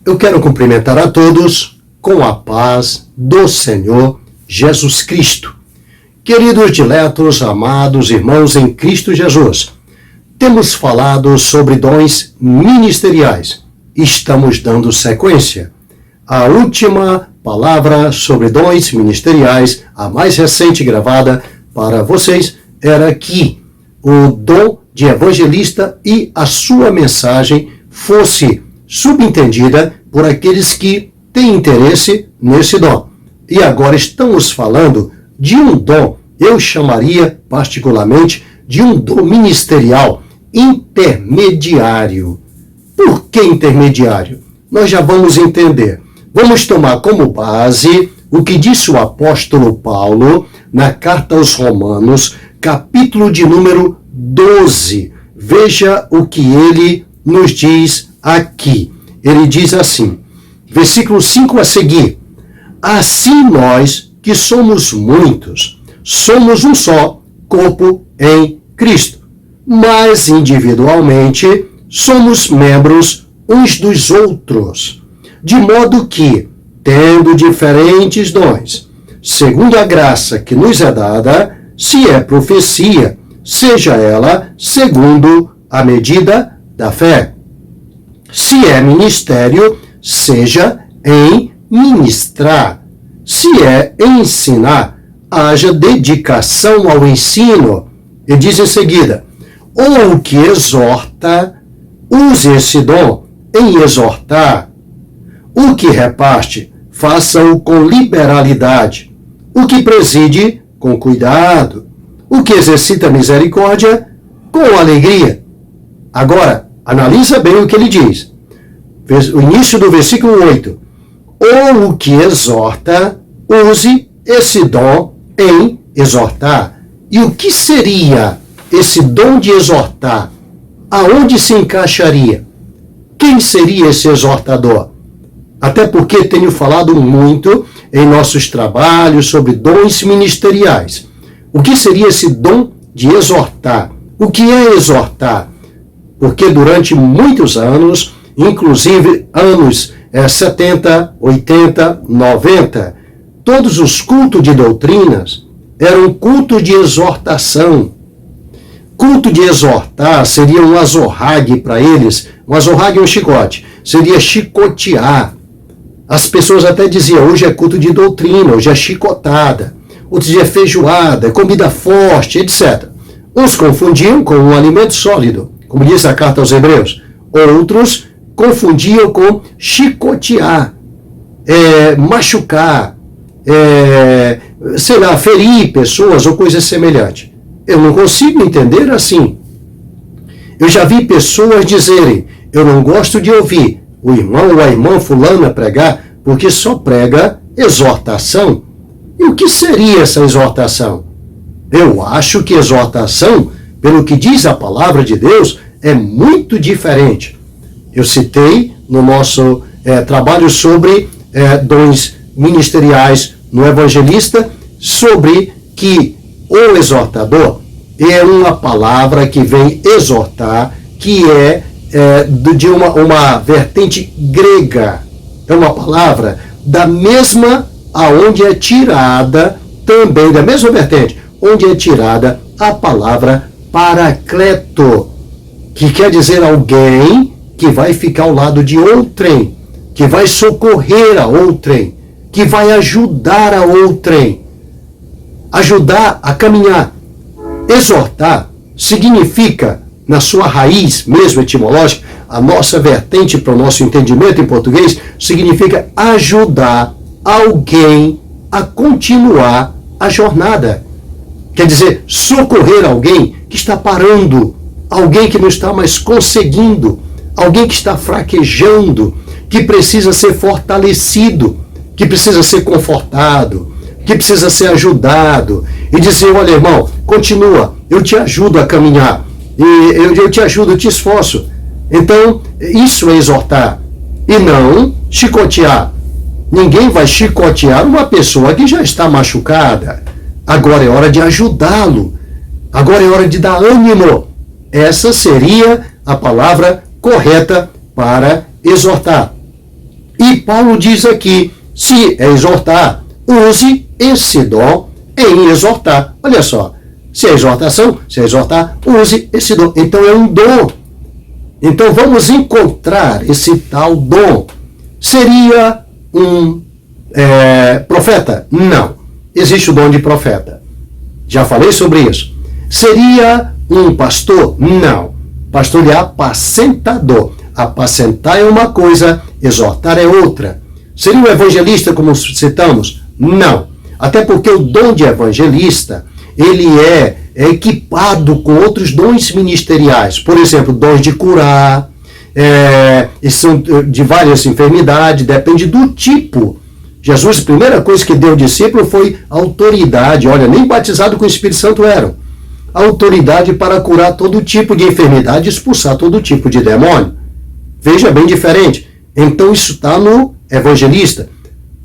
Eu quero cumprimentar a todos com a paz do Senhor Jesus Cristo. Queridos diletos, amados irmãos em Cristo Jesus, temos falado sobre dons ministeriais. Estamos dando sequência. A última palavra sobre dons ministeriais, a mais recente gravada para vocês, era que o dom de evangelista e a sua mensagem fosse subentendida por aqueles que têm interesse nesse dom. E agora estamos falando de um dom, eu chamaria particularmente de um dom ministerial intermediário. Por que intermediário? Nós já vamos entender. Vamos tomar como base o que disse o apóstolo Paulo na carta aos Romanos, capítulo de número 12. Veja o que ele nos diz aqui. Ele diz assim, versículo 5 a seguir: assim nós, que somos muitos, somos um só corpo em Cristo, mas individualmente somos membros uns dos outros, de modo que, tendo diferentes dons, segundo a graça que nos é dada, se é profecia, seja ela segundo a medida da fé. Se é ministério, seja em ministrar. Se é ensinar, haja dedicação ao ensino. E diz em seguida, ou o que exorta, use esse dom em exortar. O que reparte, faça-o com liberalidade. O que preside, com cuidado. O que exercita misericórdia, com alegria. Agora, analisa bem o que ele diz. O início do versículo 8. Ou o que exorta, use esse dom em exortar. E o que seria esse dom de exortar? Aonde se encaixaria? Quem seria esse exortador? Até porque tenho falado muito em nossos trabalhos sobre dons ministeriais. O que seria esse dom de exortar? O que é exortar? Porque durante muitos anos, inclusive anos 70, 80, 90, todos os cultos de doutrinas eram cultos de exortação. Culto de exortar seria um azorrague para eles. Um azorrague é um chicote. Seria chicotear. As pessoas até diziam, hoje é culto de doutrina, hoje é chicotada. Outros dias é feijoada, comida forte, etc. Uns confundiam com um alimento sólido, como diz a carta aos Hebreus. Outros confundiam com chicotear, machucar, ferir pessoas ou coisa semelhante. Eu não consigo entender assim. Eu já vi pessoas dizerem, eu não gosto de ouvir o irmão ou a irmã fulana pregar, porque só prega exortação. E o que seria essa exortação? Eu acho que exortação, pelo que diz a palavra de Deus, é muito diferente. Eu citei no nosso trabalho sobre dons ministeriais no evangelista, sobre que o exortador é uma palavra que vem exortar, que é de uma vertente grega. É uma palavra da mesma aonde é tirada, também da mesma vertente, onde é tirada a palavra paracleto, que quer dizer alguém que vai ficar ao lado de outrem, que vai socorrer a outrem, que vai ajudar a outrem, ajudar a caminhar. Exortar significa, na sua raiz mesmo etimológica, a nossa vertente para o nosso entendimento em português, significa ajudar alguém a continuar a jornada. Quer dizer, socorrer alguém que está parando, alguém que não está mais conseguindo, alguém que está fraquejando, que precisa ser fortalecido, que precisa ser confortado, que precisa ser ajudado. E dizer, olha irmão, continua, eu te ajudo a caminhar, eu te ajudo, eu te esforço. Então, isso é exortar, e não chicotear. Ninguém vai chicotear uma pessoa que já está machucada. Agora é hora de ajudá-lo. Agora é hora de dar ânimo. Essa seria a palavra correta para exortar. E Paulo diz aqui, se é exortar, use esse dom em exortar. Olha só, se é exortação, se é exortar, use esse dom. Então é um dom. Então vamos encontrar esse tal dom. Seria um profeta? Não. Existe o dom de profeta. Já falei sobre isso. Seria um pastor? Não. Pastor é apacentador. Apacentar é uma coisa, exortar é outra. Seria um evangelista, como citamos? Não. Até porque o dom de evangelista, ele é equipado com outros dons ministeriais. Por exemplo, dons de curar, são de várias enfermidades, depende do tipo. Jesus, a primeira coisa que deu ao discípulo foi autoridade. Olha, nem batizado com o Espírito Santo eram. Autoridade para curar todo tipo de enfermidade e expulsar todo tipo de demônio. Veja, bem diferente. Então isso está no evangelista.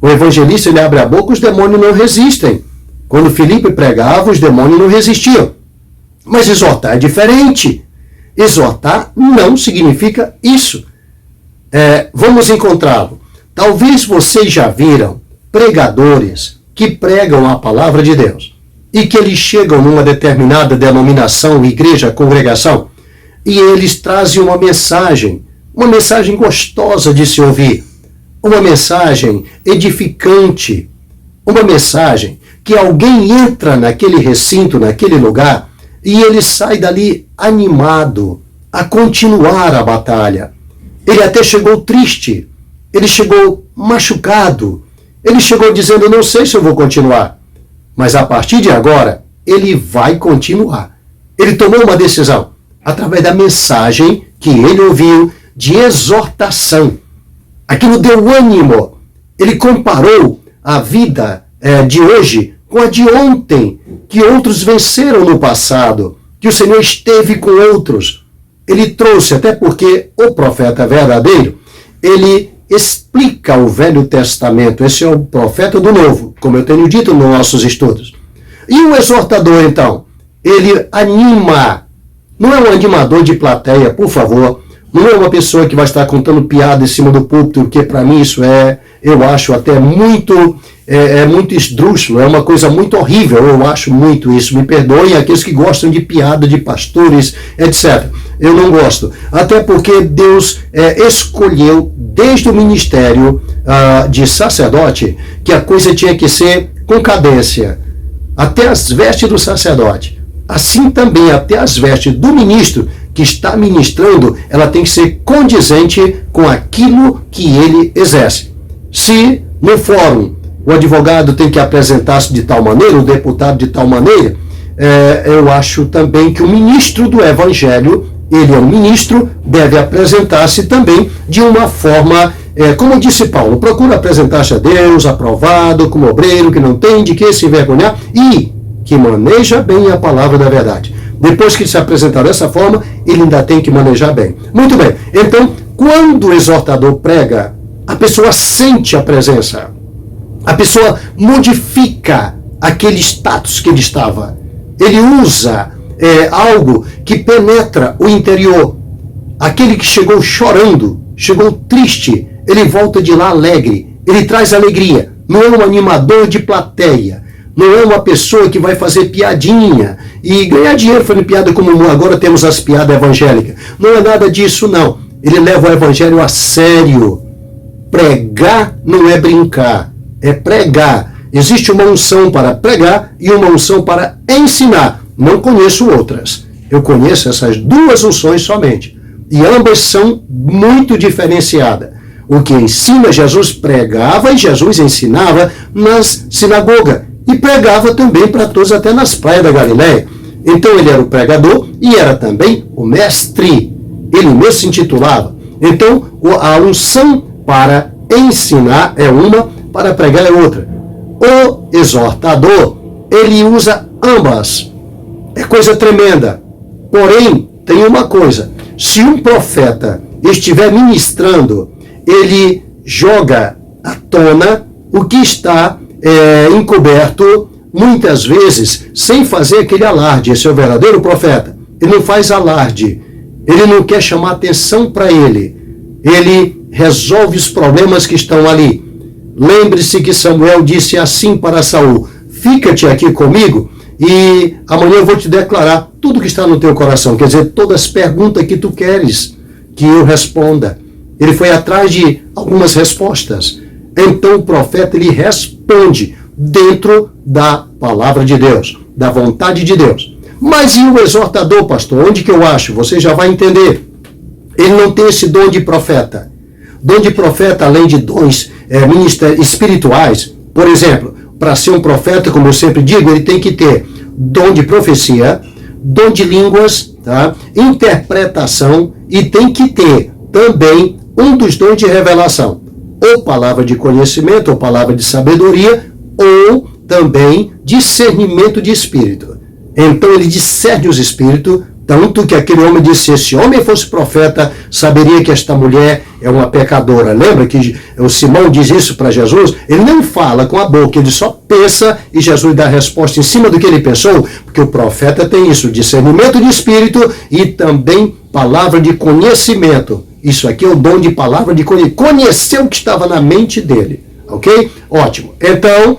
O evangelista, ele abre a boca, os demônios não resistem. Quando Filipe pregava, os demônios não resistiam. Mas exortar é diferente. Exortar não significa isso. Vamos encontrá-lo. Talvez vocês já viram pregadores que pregam a palavra de Deus e que eles chegam numa determinada denominação, igreja, congregação, e eles trazem uma mensagem gostosa de se ouvir, uma mensagem edificante, uma mensagem que alguém entra naquele recinto, naquele lugar, e ele sai dali animado a continuar a batalha. Ele até chegou triste, ele chegou machucado, ele chegou dizendo, não sei se eu vou continuar, mas a partir de agora, ele vai continuar. Ele tomou uma decisão, através da mensagem que ele ouviu de exortação. Aquilo deu ânimo. Ele comparou a vida de hoje com a de ontem, que outros venceram no passado, que o Senhor esteve com outros. Ele trouxe, até porque o profeta verdadeiro, ele explica o Velho Testamento. Esse é o profeta do Novo, como eu tenho dito nos nossos estudos. E o exortador, então, ele anima. Não é um animador de plateia, por favor. Não é uma pessoa que vai estar contando piada em cima do púlpito, que para mim isso eu acho até muito esdrúxulo, é uma coisa muito horrível, eu acho muito isso. Me perdoem aqueles que gostam de piada de pastores, etc. Eu não gosto. Até porque Deus escolheu, desde o ministério de sacerdote, que a coisa tinha que ser com cadência. Até as vestes do sacerdote. Assim também, até as vestes do ministro que está ministrando, ela tem que ser condizente com aquilo que ele exerce. Se no fórum o advogado tem que apresentar-se de tal maneira, o deputado de tal maneira, eu acho também que o ministro do Evangelho, ele é um ministro, deve apresentar-se também de uma forma, como disse Paulo, procura apresentar-se a Deus, aprovado, como obreiro, que não tem de que se envergonhar e que maneja bem a palavra da verdade. Depois que se apresentar dessa forma, ele ainda tem que manejar bem. Muito bem. Então, quando o exortador prega, a pessoa sente a presença. A pessoa modifica aquele status que ele estava. Ele usa algo que penetra o interior. Aquele que chegou chorando, chegou triste, ele volta de lá alegre. Ele traz alegria. Não é um animador de plateia. Não é uma pessoa que vai fazer piadinha e ganhar dinheiro fazendo piada, como agora temos as piadas evangélicas. Não é nada disso, não. Ele leva o evangelho a sério. Pregar não é brincar, é pregar. Existe uma unção para pregar e uma unção para ensinar. Não conheço outras. Eu conheço essas duas unções somente. E ambas são muito diferenciadas. O que ensina, Jesus pregava e Jesus ensinava nas sinagogas. E pregava também para todos, até nas praias da Galileia. Então ele era o pregador e era também o mestre. Ele mesmo se intitulava. Então a unção para ensinar é uma, para pregar é outra. O exortador, ele usa ambas. É coisa tremenda. Porém, tem uma coisa. Se um profeta estiver ministrando, ele joga à tona o que está encoberto, muitas vezes, sem fazer aquele alarde. Esse é o verdadeiro profeta. Ele não faz alarde. Ele não quer chamar atenção para ele. Ele resolve os problemas que estão ali. Lembre-se que Samuel disse assim para Saul: fica-te aqui comigo e amanhã eu vou te declarar tudo que está no teu coração. Quer dizer, todas as perguntas que tu queres que eu responda. Ele foi atrás de algumas respostas. Então o profeta ele responde dentro da palavra de Deus, da vontade de Deus. Mas e o exortador, pastor? Onde que eu acho? Você já vai entender. Ele não tem esse dom de profeta. Dom de profeta, além de dons espirituais, por exemplo, para ser um profeta, como eu sempre digo, ele tem que ter dom de profecia, dom de línguas, tá? Interpretação, e tem que ter também um dos dons de revelação, ou palavra de conhecimento, ou palavra de sabedoria, ou também discernimento de espírito. Então ele discerne os espíritos, tanto que aquele homem disse: se esse homem fosse profeta, saberia que esta mulher é uma pecadora. Lembra que o Simão diz isso para Jesus? Ele não fala com a boca, ele só pensa e Jesus dá a resposta em cima do que ele pensou, porque o profeta tem isso, discernimento de espírito e também palavra de conhecimento. Isso aqui é o dom de palavra de conhecer o que estava na mente dele. Ok? Ótimo. Então,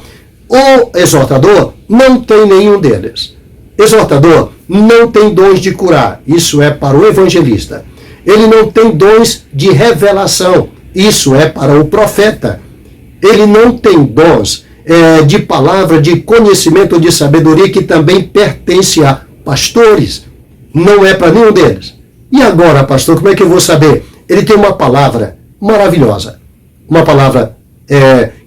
o exortador não tem nenhum deles. Exortador não tem dons de curar. Isso é para o evangelista. Ele não tem dons de revelação. Isso é para o profeta. Ele não tem dons de palavra, de conhecimento ou de sabedoria, que também pertence a pastores. Não é para nenhum deles. E agora, pastor, como é que eu vou saber? Ele tem uma palavra maravilhosa. Uma palavra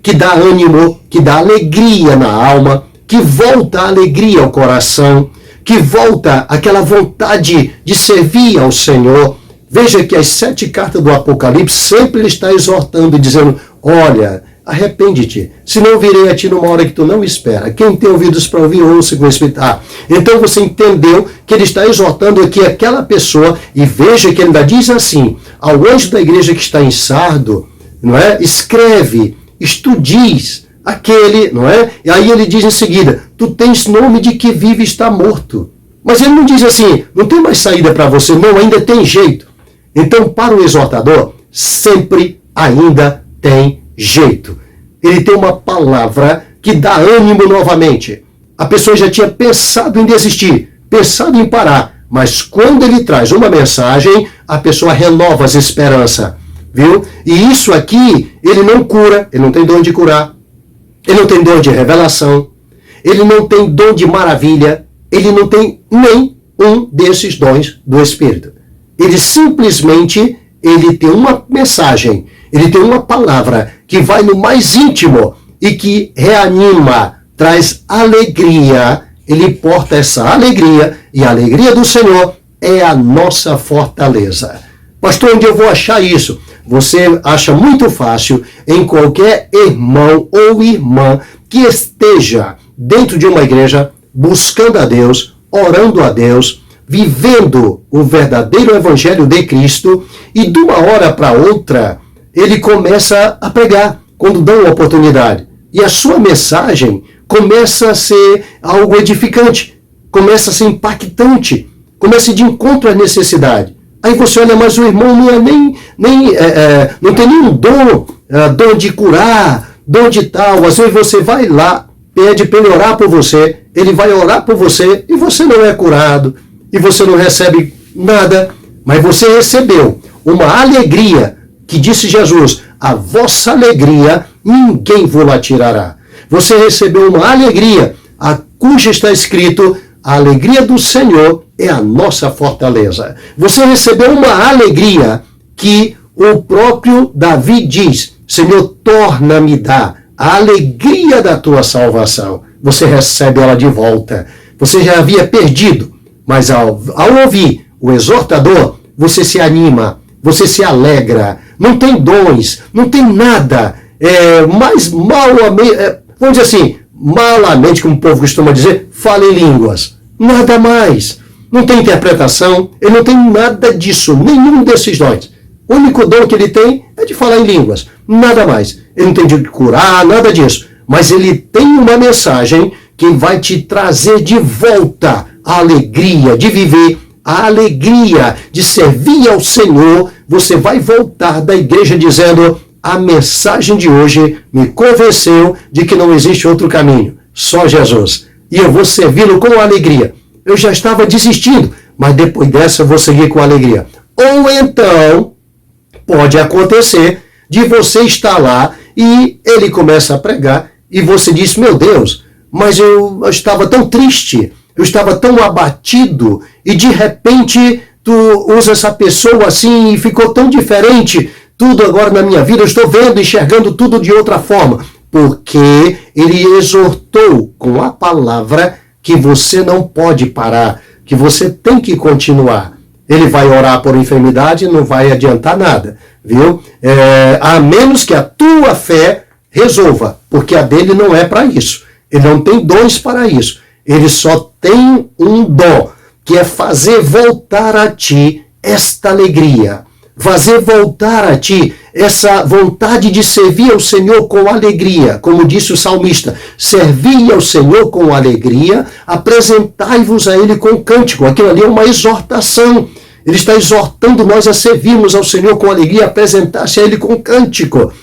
que dá ânimo, que dá alegria na alma, que volta a alegria ao coração, que volta aquela vontade de servir ao Senhor. Veja que as 7 cartas do Apocalipse sempre ele está exortando e dizendo: olha, arrepende-te, senão eu virei a ti numa hora que tu não espera. Quem tem ouvidos para ouvir, ouça com o Espírito. Então você entendeu que ele está exortando aqui aquela pessoa, e veja que ele ainda diz assim: ao anjo da igreja que está em Sardo, não é? Escreve, isto diz aquele, não é? E aí ele diz em seguida: tu tens nome de que vive e está morto. Mas ele não diz assim: não tem mais saída para você, não, ainda tem jeito. Então, para o exortador, sempre ainda tem jeito. Ele tem uma palavra que dá ânimo novamente. A pessoa já tinha pensado em desistir, pensado em parar, mas quando ele traz uma mensagem, a pessoa renova as esperanças, viu? E isso aqui, ele não cura, ele não tem dom de curar, ele não tem dom de revelação, ele não tem dom de maravilha, ele não tem nem um desses dons do Espírito. Ele simplesmente, ele tem uma mensagem, ele tem uma palavra que vai no mais íntimo e que reanima, traz alegria. Ele porta essa alegria, e a alegria do Senhor é a nossa fortaleza. Pastor, onde eu vou achar isso? Você acha muito fácil em qualquer irmão ou irmã que esteja dentro de uma igreja, buscando a Deus, orando a Deus, vivendo o verdadeiro evangelho de Cristo, e de uma hora para outra, ele começa a pregar, quando dão uma oportunidade. E a sua mensagem começa a ser algo edificante, começa a ser impactante, começa de encontro à necessidade. Aí você olha, mas o irmão não é não tem nenhum dom de curar, dom de tal. Às vezes você vai lá, pede para ele orar por você, ele vai orar por você, e você não é curado, e você não recebe nada, mas você recebeu uma alegria, que disse Jesus: a vossa alegria ninguém vos tirará. Você recebeu uma alegria, a cuja está escrito: a alegria do Senhor é a nossa fortaleza. Você recebeu uma alegria que o próprio Davi diz: Senhor, torna-me dar a alegria da tua salvação. Você recebe ela de volta. Você já havia perdido, mas ao ouvir o exortador, você se anima, você se alegra. Não tem dons, não tem nada. Mas vamos dizer assim, malamente, como o povo costuma dizer, fala em línguas. Nada mais. Não tem interpretação, ele não tem nada disso, nenhum desses dons. O único dom que ele tem é de falar em línguas, nada mais. Ele não tem de curar, nada disso. Mas ele tem uma mensagem que vai te trazer de volta a alegria de viver, a alegria de servir ao Senhor você vai voltar da igreja dizendo: a mensagem de hoje me convenceu de que não existe outro caminho, só Jesus. E eu vou servi-lo com alegria. Eu já estava desistindo, mas depois dessa eu vou seguir com alegria. Ou então, pode acontecer de você estar lá e ele começa a pregar e você diz: meu Deus, mas eu estava tão triste, eu estava tão abatido, e de repente tu usa essa pessoa assim e ficou tão diferente. Tudo agora na minha vida, eu estou vendo, enxergando tudo de outra forma. Porque ele exortou com a palavra que você não pode parar, que você tem que continuar. Ele vai orar por enfermidade, não vai adiantar nada, viu? A menos que a tua fé resolva, porque a dele não é para isso. Ele não tem dons para isso. Ele só tem um dom, que é fazer voltar a ti esta alegria. Fazer voltar a ti essa vontade de servir ao Senhor com alegria. Como disse o salmista: servi ao Senhor com alegria, apresentai-vos a Ele com cântico. Aquilo ali é uma exortação. Ele está exortando nós a servirmos ao Senhor com alegria, apresentar-se a Ele com cântico.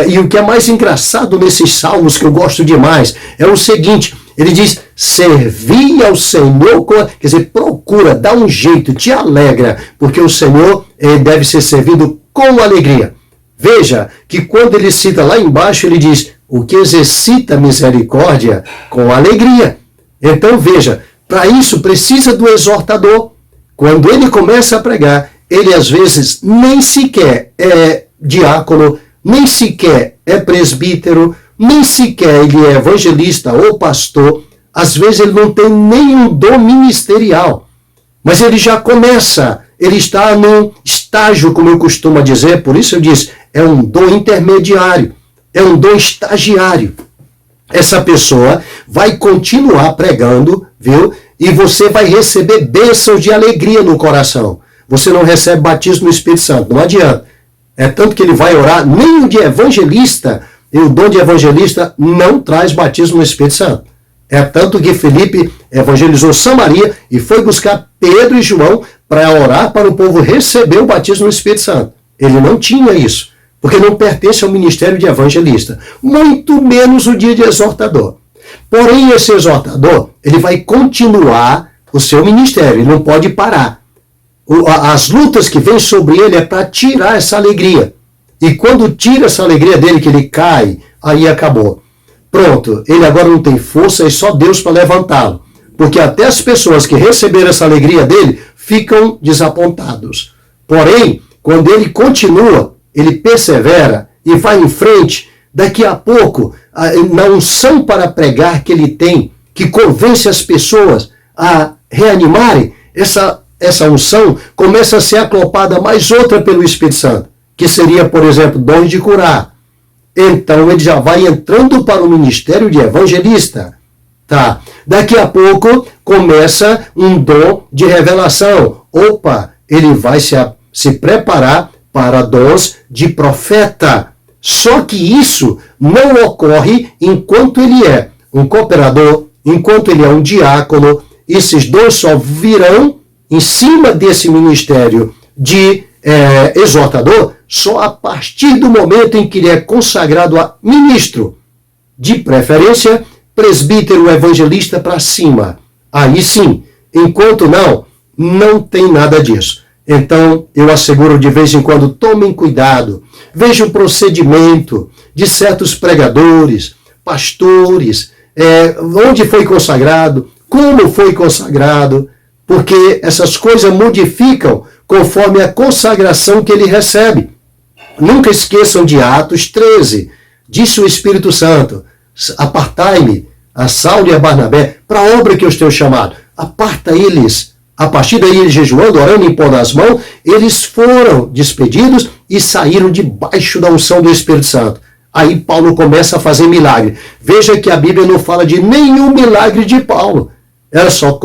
E o que é mais engraçado nesses salmos, que eu gosto demais, é o seguinte: ele diz: servi ao Senhor, quer dizer, procura, dá um jeito, te alegra, porque o Senhor deve ser servido com alegria. Veja que quando ele cita lá embaixo, ele diz: o que exercita a misericórdia com alegria. Então veja, para isso precisa do exortador. Quando ele começa a pregar, ele às vezes nem sequer é diácono, nem sequer é presbítero, nem sequer ele é evangelista ou pastor. Às vezes ele não tem nenhum dom ministerial, mas ele já começa, ele está num estágio, como eu costumo dizer, por isso eu disse, é um dom intermediário, é um dom estagiário. Essa pessoa vai continuar pregando, viu? E você vai receber bênçãos de alegria no coração. Você não recebe batismo no Espírito Santo, não adianta. É tanto que ele vai orar, nem o de evangelista, e o dom de evangelista não traz batismo no Espírito Santo. É tanto que Felipe evangelizou Samaria e foi buscar Pedro e João para orar para o povo receber o batismo no Espírito Santo. Ele não tinha isso, porque não pertence ao ministério de evangelista, muito menos o dia de exortador. Porém, esse exortador, ele vai continuar o seu ministério, ele não pode parar. As lutas que vêm sobre ele é para tirar essa alegria. E quando tira essa alegria dele, que ele cai, aí acabou. Pronto, ele agora não tem força e só Deus para levantá-lo. Porque até as pessoas que receberam essa alegria dele ficam desapontados. Porém, quando ele continua, ele persevera e vai em frente, daqui a pouco, na unção para pregar que ele tem, que convence as pessoas a reanimarem, essa unção começa a ser aclopada mais outra pelo Espírito Santo, que seria, por exemplo, dons de curar. Então ele já vai entrando para o ministério de evangelista. Tá. Daqui a pouco começa um dom de revelação. Opa, ele vai se preparar para dons de profeta. Só que isso não ocorre enquanto ele é um cooperador, enquanto ele é um diácono. Esses dons só virão em cima desse ministério de exortador só a partir do momento em que ele é consagrado a ministro, de preferência presbítero evangelista para cima. Aí sim, enquanto não tem nada disso. Então, eu asseguro de vez em quando, tomem cuidado, veja o procedimento de certos pregadores, pastores, onde foi consagrado, como foi consagrado, porque essas coisas modificam conforme a consagração que ele recebe. Nunca esqueçam de Atos 13, disse o Espírito Santo: apartai-me, a Saulo e a Barnabé, para a obra que eu tenho chamado. Aparta eles. A partir daí, eles jejuando, orando, impondo as mãos, eles foram despedidos e saíram debaixo da unção do Espírito Santo. Aí Paulo começa a fazer milagre. Veja que a Bíblia não fala de nenhum milagre de Paulo. Ela só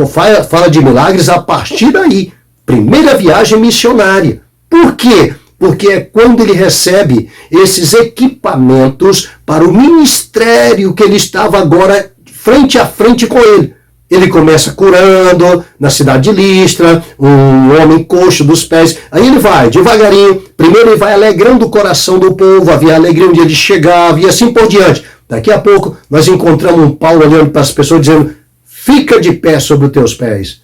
fala de milagres a partir daí. Primeira viagem missionária. Por quê? Porque é quando ele recebe esses equipamentos para o ministério que ele estava agora frente a frente com ele. Ele começa curando na cidade de Listra, um homem coxo dos pés. Aí ele vai devagarinho. Primeiro ele vai alegrando o coração do povo. Havia alegria onde ele chegava e assim por diante. Daqui a pouco nós encontramos um Paulo olhando para as pessoas dizendo: fica de pé sobre os teus pés.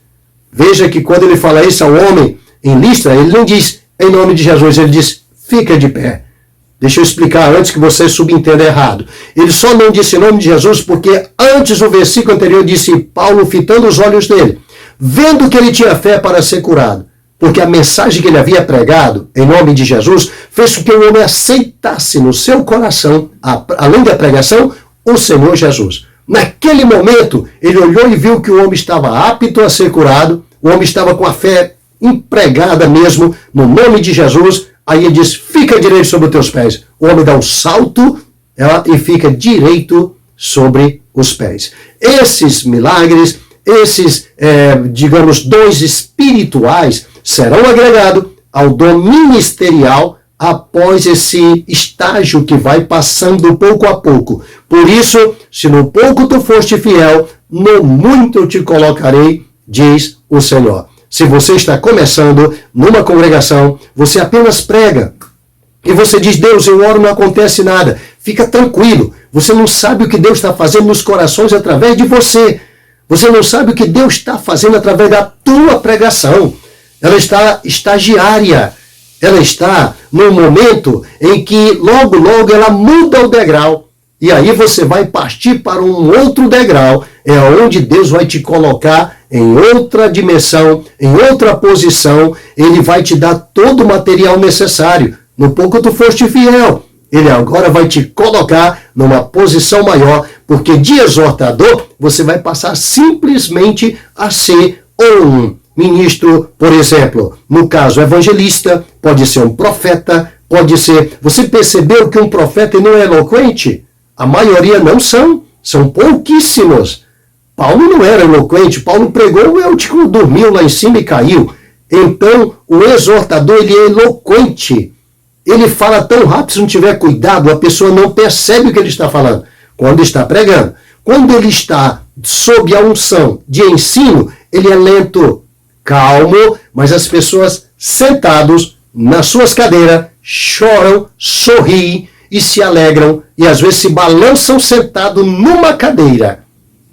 Veja que quando ele fala isso ao homem em Listra, ele não diz em nome de Jesus, ele diz fica de pé. Deixa eu explicar antes que você subentenda errado. Ele só não disse em nome de Jesus porque antes o versículo anterior disse Paulo fitando os olhos dele, vendo que ele tinha fé para ser curado. Porque a mensagem que ele havia pregado em nome de Jesus fez com que o homem aceitasse no seu coração, além da pregação, o Senhor Jesus. Naquele momento, ele olhou e viu que o homem estava apto a ser curado, o homem estava com a fé empregada mesmo no nome de Jesus. Aí ele diz, fica direito sobre os teus pés. O homem dá um salto e fica direito sobre os pés. Esses milagres, esses, digamos, dons espirituais serão agregados ao dom ministerial após esse estágio que vai passando pouco a pouco. Por isso, se no pouco tu foste fiel, no muito te colocarei, diz o Senhor. Se você está começando numa congregação, você apenas prega. E você diz, Deus, eu oro, não acontece nada. Fica tranquilo. Você não sabe o que Deus está fazendo nos corações através de você. Você não sabe o que Deus está fazendo através da tua pregação. Ela está estagiária. Ela está num momento em que logo, logo ela muda o degrau. E aí você vai partir para um outro degrau. É onde Deus vai te colocar em outra dimensão, em outra posição. Ele vai te dar todo o material necessário. No pouco tu foste fiel. Ele agora vai te colocar numa posição maior, porque de exortador você vai passar simplesmente a ser um ministro, por exemplo, no caso evangelista, pode ser um profeta, pode ser... Você percebeu que um profeta não é eloquente? A maioria não são pouquíssimos. Paulo não era eloquente, Paulo pregou, o Eutico dormiu lá em cima e caiu. Então, o exortador, ele é eloquente. Ele fala tão rápido, se não tiver cuidado, a pessoa não percebe o que ele está falando quando está pregando. Quando ele está sob a unção de ensino, ele é lento, calmo, mas as pessoas sentados nas suas cadeiras choram, sorriem e se alegram e às vezes se balançam sentado numa cadeira.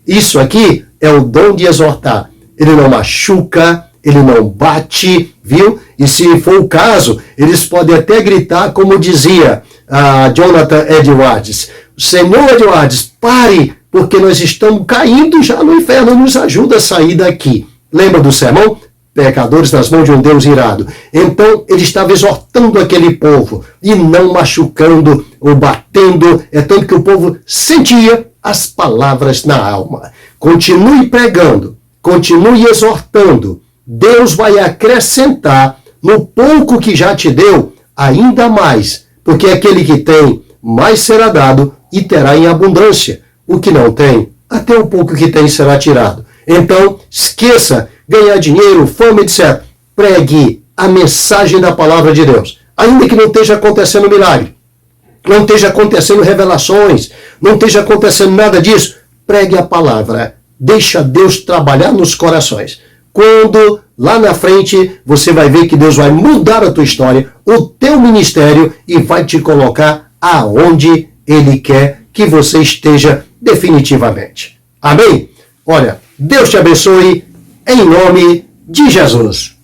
Isso aqui é o dom de exortar. Ele não machuca, ele não bate, viu? E se for o caso, eles podem até gritar, como dizia Jonathan Edwards. Senhor Edwards, pare, porque nós estamos caindo já no inferno, nos ajuda a sair daqui. Lembra do sermão? Pecadores nas mãos de um Deus irado. Então, ele estava exortando aquele povo, e não machucando ou batendo, é tanto que o povo sentia as palavras na alma. Continue pregando, continue exortando. Deus vai acrescentar no pouco que já te deu, ainda mais, porque aquele que tem, mais será dado e terá em abundância. O que não tem, até o pouco que tem será tirado. Então, esqueça ganhar dinheiro, fama, etc. Pregue a mensagem da palavra de Deus. Ainda que não esteja acontecendo milagre, não esteja acontecendo revelações, não esteja acontecendo nada disso, pregue a palavra. Deixa Deus trabalhar nos corações. Quando, lá na frente, você vai ver que Deus vai mudar a tua história, o teu ministério, e vai te colocar aonde Ele quer que você esteja definitivamente. Amém? Olha, Deus te abençoe, em nome de Jesus.